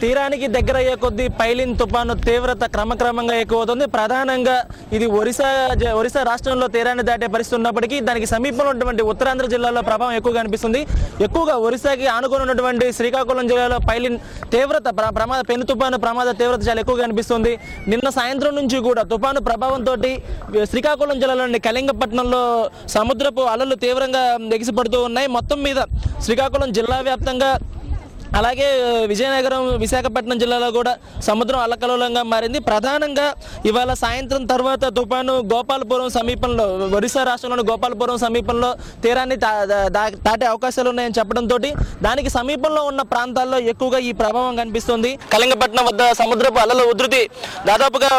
తీరానికి దగ్గరయ్యే కొద్దీ పైలిన్ తుపాను తీవ్రత క్రమక్రమంగా ఎక్కువవుతుంది. ప్రధానంగా ఇది ఒరిస్సా రాష్ట్రంలో తీరాన్ని దాటే పరిస్థితి ఉన్నప్పటికీ దానికి సమీపంలో ఉన్నటువంటి ఉత్తరాంధ్ర జిల్లాలో ప్రభావం ఎక్కువగా అనిపిస్తుంది. ఎక్కువగా ఒరిస్సాకి ఆనుకొని ఉన్నటువంటి శ్రీకాకుళం జిల్లాలో పైలిన్ తీవ్రత పెను తుపాను ప్రమాద తీవ్రత చాలా ఎక్కువగా అనిపిస్తుంది. నిన్న సాయంత్రం నుంచి కూడా తుపాను ప్రభావంతో శ్రీకాకుళం జిల్లాలోని కళింగపట్నంలో సముద్రపు అలలు తీవ్రంగా ఎగిసిపడుతూ ఉన్నాయి. మొత్తం మీద శ్రీకాకుళం జిల్లా వ్యాప్తంగా అలాగే విజయనగరం విశాఖపట్నం జిల్లాలో కూడా సముద్రం అల్లకల్లోలంగా మారింది. ప్రధానంగా ఇవాళ సాయంత్రం తర్వాత తుఫాను గోపాలపురం సమీపంలో ఒరిస్సా రాష్ట్రంలోని గోపాలపురం సమీపంలో తీరాన్ని దాటే అవకాశాలు ఉన్నాయని చెప్పడంతో దానికి సమీపంలో ఉన్న ప్రాంతాల్లో ఎక్కువగా ఈ ప్రభావం కనిపిస్తుంది. కళింగపట్నం వద్ద సముద్రపు అలల ఉధృతి దాదాపుగా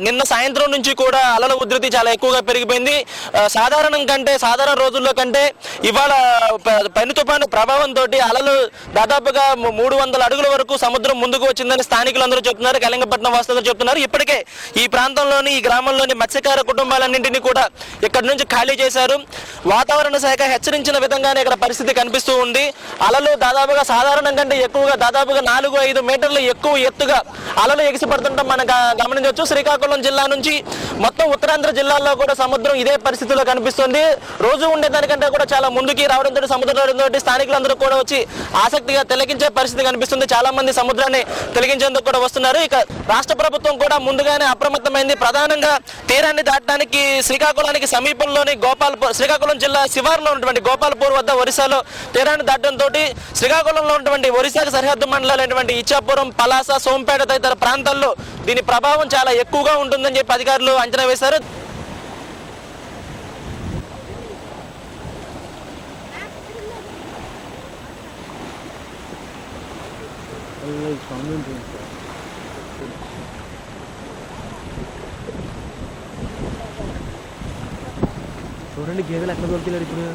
నిన్న సాయంత్రం నుంచి కూడా అలల ఉధృతి చాలా ఎక్కువగా పెరిగిపోయింది. సాధారణ రోజుల్లో కంటే ఇవాళ పెను తుఫాను ప్రభావంతో అలలు దాదాపుగా 300 అడుగుల వరకు సముద్రం ముందుకు వచ్చిందని స్థానికులందరూ చెప్తున్నారు. కళింగపట్నం వాసులు చెప్తున్నారు. ఇప్పటికే ఈ ప్రాంతంలోని ఈ గ్రామంలోని మత్స్యకార కుటుంబాలన్నింటినీ కూడా ఇక్కడి నుంచి ఖాళీ చేశారు. వాతావరణ శాఖ హెచ్చరించిన విధంగానే ఇక్కడ పరిస్థితి కనిపిస్తూ ఉంది. అలలు దాదాపుగా సాధారణం కంటే ఎక్కువగా దాదాపుగా 4-5 మీటర్లు ఎక్కువ ఎత్తుగా అలలు ఎగిసిపడుతుంటాం మనం గమనించవచ్చు. శ్రీకాకుళం జిల్లా నుంచి మొత్తం ఉత్తరాంధ్ర జిల్లాల్లో కూడా సముద్రం ఇదే పరిస్థితిలో కనిపిస్తుంది. రోజు ఉండేదానికంటే కూడా చాలా ముందుకి రావడంతో సముద్రంతో స్థానికులందరూ కూడా వచ్చి ఆసక్తిగా తొలగించే పరిస్థితి కనిపిస్తుంది. చాలా మంది సముద్రాన్ని తొలగించేందుకు కూడా వస్తున్నారు. ఇక రాష్ట్ర ప్రభుత్వం కూడా ముందుగానే అప్రమత్తమైంది. ప్రధానంగా తీరాన్ని దాటడానికి శ్రీకాకుళానికి సమీపంలోని శ్రీకాకుళం జిల్లా శివారులో ఉన్నటువంటి గోపాల్పూర్ వద్ద ఒరిస్సాలో తీరాన్ని దాటడంతో శ్రీకాకుళంలో ఉన్నటువంటి ఒరిస్సాకు సరిహద్దు మండలాలైనటువంటి ఇచ్చాపురం, పలాస, సోంపేట తదితర ప్రాంతాల్లో దీని ప్రభావం చాలా ఎక్కువగా ఉంటుందని చెప్పి అధికారులు అంచనా వేశారు. చూడండి గేదెలు ఎక్కడ దొరికినారు ఇప్పుడు.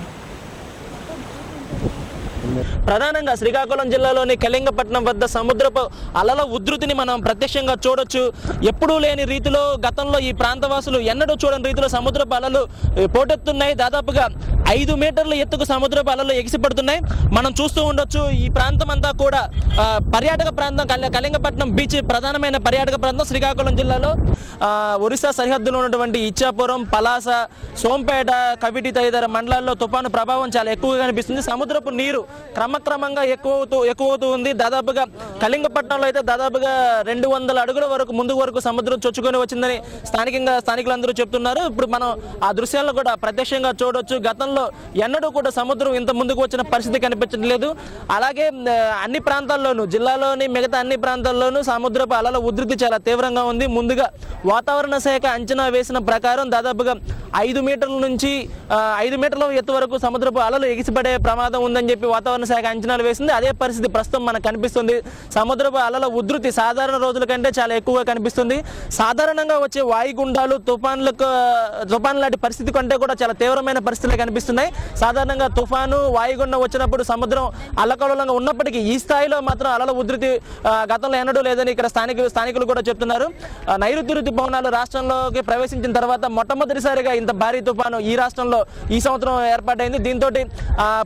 ప్రధానంగా శ్రీకాకుళం జిల్లాలోని కళింగపట్నం వద్ద సముద్రపు అలల ఉధృతిని మనం ప్రత్యక్షంగా చూడొచ్చు. ఎప్పుడూ లేని రీతిలో గతంలో ఈ ప్రాంతవాసులు ఎన్నడూ చూడని రీతిలో సముద్రపు అలలు పోటెత్తున్నాయి. దాదాపుగా 5 మీటర్ల ఎత్తుకు సముద్రపు అలలు ఎగిసిపడుతున్నాయి. మనం చూస్తూ ఉండొచ్చు. ఈ ప్రాంతం అంతా కూడా పర్యాటక ప్రాంతం. కళింగపట్నం బీచ్ ప్రధానమైన పర్యాటక ప్రాంతం. శ్రీకాకుళం జిల్లాలో ఒరిస్సా సరిహద్దులో ఉన్నటువంటి ఇచ్చాపురం, పలాస, సోంపేట, కవిటి తదితర మండలాల్లో తుఫాను ప్రభావం చాలా ఎక్కువగా కనిపిస్తుంది. సముద్రపు నీరు క్రమక్రమంగా ఎక్కువవుతూ ఉంది. దాదాపుగా కళింగపట్నంలో అయితే దాదాపుగా 200 అడుగుల వరకు ముందు వరకు సముద్రం చొచ్చుకొని వచ్చిందని స్థానికులందరూ చెప్తున్నారు. ఇప్పుడు మనం ఆ దృశ్యాలను కూడా ప్రత్యక్షంగా చూడొచ్చు. గతంలో ఎన్నడూ కూడా సముద్రం ఇంత ముందుకు వచ్చిన పరిస్థితి కనిపించట్లేదు. అలాగే అన్ని ప్రాంతాల్లోనూ, జిల్లాలోని మిగతా అన్ని ప్రాంతాల్లోనూ సముద్రపు అలల ఉధృతి చాలా తీవ్రంగా ఉంది. ముందుగా వాతావరణ శాఖ అంచనా వేసిన ప్రకారం దాదాపుగా 5 మీటర్ల నుంచి 5 మీటర్ల ఎత్తు వరకు సముద్రపు అలలు ఎగిసిపడే ప్రమాదం ఉందని చెప్పి వాతావరణ శాఖ అంచనాలు వేసింది. అదే పరిస్థితి ప్రస్తుతం మనకు కనిపిస్తుంది. సముద్రపు అలల ఉధృతి సాధారణ రోజుల కంటే చాలా ఎక్కువగా కనిపిస్తుంది. సాధారణంగా వచ్చే వాయుగుండాలు తుఫాను లాంటి పరిస్థితి కంటే కూడా చాలా తీవ్రమైన పరిస్థితులు కనిపిస్తున్నాయి. సాధారణంగా తుఫాను, వాయుగుండం వచ్చినప్పుడు సముద్రం అల్లకల్లోలంగా ఉన్నప్పటికీ ఈ స్థాయిలో మాత్రం అలల ఉధృతి గతంలో ఎన్నడూ లేదని ఇక్కడ స్థానికులు కూడా చెప్తున్నారు. నైరుతి రుతుపవనాలు రాష్ట్రంలోకి ప్రవేశించిన తర్వాత మొట్టమొదటిసారిగా ఇంత భారీ తుఫాను ఈ రాష్ట్రంలో ఈ సంవత్సరం ఏర్పాటైంది. దీంతో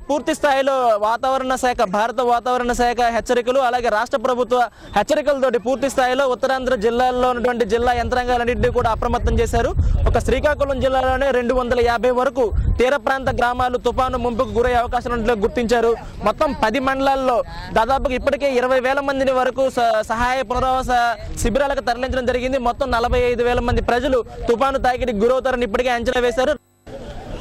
పూర్తి స్థాయిలో భారత వాతావరణ శాఖ హెచ్చరికలు, అలాగే రాష్ట్ర ప్రభుత్వ హెచ్చరికలతోటి పూర్తి స్థాయిలో ఉత్తరాంధ్ర జిల్లాల్లో ఉన్నటువంటి జిల్లా యంత్రాంగాలన్నింటినీ కూడా అప్రమత్తం చేశారు. ఒక శ్రీకాకుళం జిల్లాలోనే 250 వరకు తీర ప్రాంత గ్రామాలు తుఫాను ముంపుకు గురయ్యే అవకాశం ఉన్నట్లు గుర్తించారు. మొత్తం 10 మండలాల్లో దాదాపుగా ఇప్పటికే 20,000 మందిని వరకు సహాయ పునరావాస శిబిరాలకు తరలించడం జరిగింది. మొత్తం 45,000 మంది ప్రజలు తుఫాను తాకిడికి గురవుతారని ఇప్పటికే అంచనా వేశారు.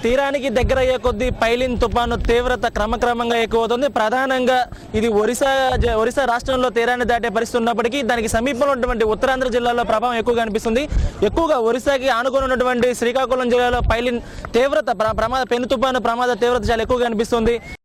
తీరానికి దగ్గరయ్యే కొద్దీ పైలిన్ తుఫాను తీవ్రత క్రమక్రమంగా ఎక్కువవుతుంది. ప్రధానంగా ఇది ఒరిస్సా రాష్ట్రంలో తీరాన్ని దాటే పరిస్థితి ఉన్నప్పటికీ దానికి సమీపంలో ఉన్నటువంటి ఉత్తరాంధ్ర జిల్లాలో ప్రభావం ఎక్కువగా కనిపిస్తుంది. ఎక్కువగా ఒరిస్సాకి ఆనుకొని ఉన్నటువంటి శ్రీకాకుళం జిల్లాలో పైలిన్ తీవ్రత పెను తుఫాను ప్రమాద తీవ్రత చాలా ఎక్కువగా కనిపిస్తుంది.